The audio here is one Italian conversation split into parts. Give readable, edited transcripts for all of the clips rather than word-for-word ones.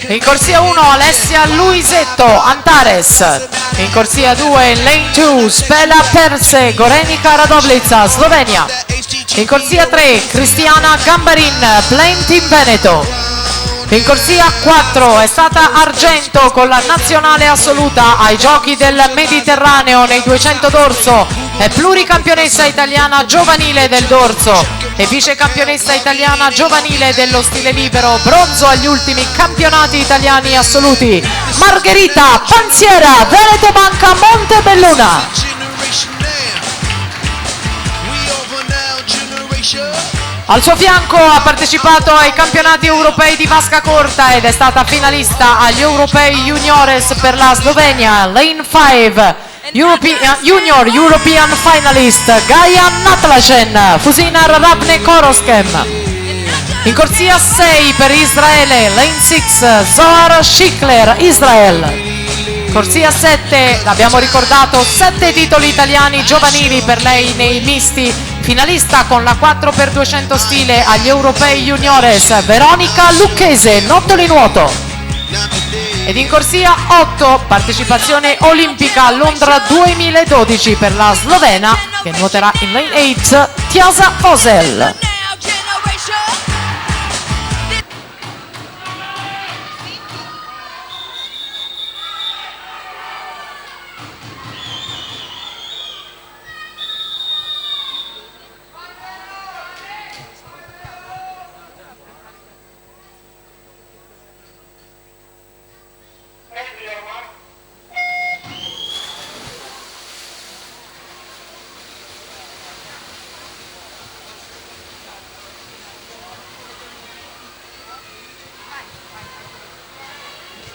In corsia 1 Alessia Luisetto Antares. In corsia 2 in lane 2 Spela Perse Gorenica Radovlica Slovenia. In corsia 3 Cristiana Gambarin Plain Team Veneto. In corsia 4 è stata argento con la nazionale assoluta ai giochi del Mediterraneo nei 200 dorso, è pluricampionessa italiana giovanile del dorso e vicecampionessa italiana giovanile dello stile libero, bronzo agli ultimi campionati italiani assoluti. Margherita Panziera, Veneto Banca Montebelluna. Al suo fianco ha partecipato ai campionati europei di vasca corta ed è stata finalista agli europei juniores per la Slovenia. Lane 5 Junior European Finalist Gaia Natlachen Fusinar Ravne Koroskem. In corsia 6 per Israele Lane 6 Zohar Shikler Israel. Corsia 7, l'abbiamo ricordato, 7 titoli italiani giovanili per lei nei misti, finalista con la 4x200 stile agli europei juniores Veronica Lucchese, nottoli nuoto. Ed in corsia 8, partecipazione olimpica a Londra 2012 per la slovena che nuoterà in lane 8 Tiasa Osel.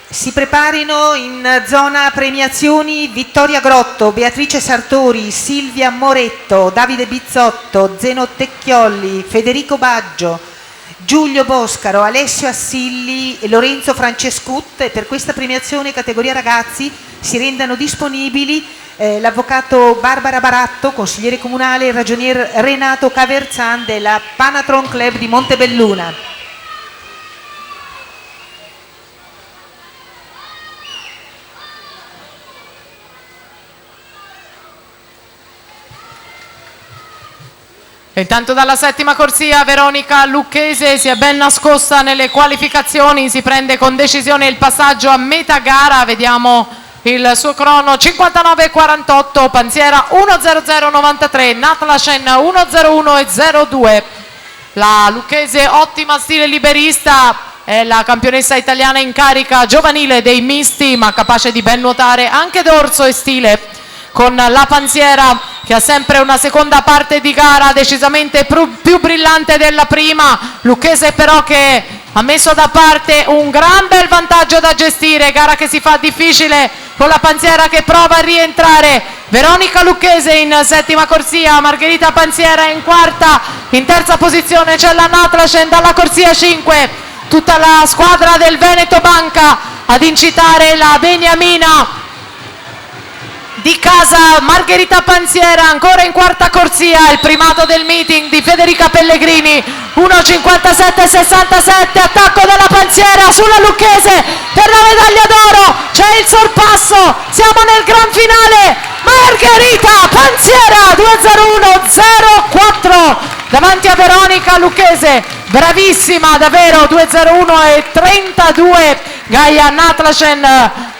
Si preparino in zona premiazioni Vittoria Grotto, Beatrice Sartori, Silvia Moretto, Davide Bizzotto, Zeno Tecchiolli, Federico Baggio, Giulio Boscaro, Alessio Assilli e Lorenzo Francescut. E per questa premiazione categoria ragazzi si rendano disponibili l'avvocato Barbara Baratto, consigliere comunale, e il ragionier Renato Caverzan della Panatron Club di Montebelluna. Intanto dalla settima corsia Veronica Lucchese si è ben nascosta nelle qualificazioni, si prende con decisione il passaggio a metà gara, vediamo il suo crono 59,48, Panziera 1:00,93, Natlachen 1:01,02. La Lucchese ottima stile liberista, è la campionessa italiana in carica giovanile dei misti, ma capace di ben nuotare anche dorso e stile, con la Panziera che ha sempre una seconda parte di gara decisamente più brillante della prima. Lucchese però che ha messo da parte un gran bel vantaggio da gestire, gara che si fa difficile con la Panziera che prova a rientrare. Veronica Lucchese in settima corsia, Margherita Panziera in quarta, in terza posizione c'è la Natlachen dalla corsia 5, tutta la squadra del Veneto Banca ad incitare la beniamina di casa. Margherita Panziera ancora in quarta corsia, il primato del meeting di Federica Pellegrini, 1:57,67, attacco della Panziera sulla Lucchese per la medaglia d'oro, c'è il sorpasso, siamo nel gran finale. Margherita Panziera 2:01,04 davanti a Veronica Lucchese, bravissima davvero, 2:01,32. Gaia Natlachen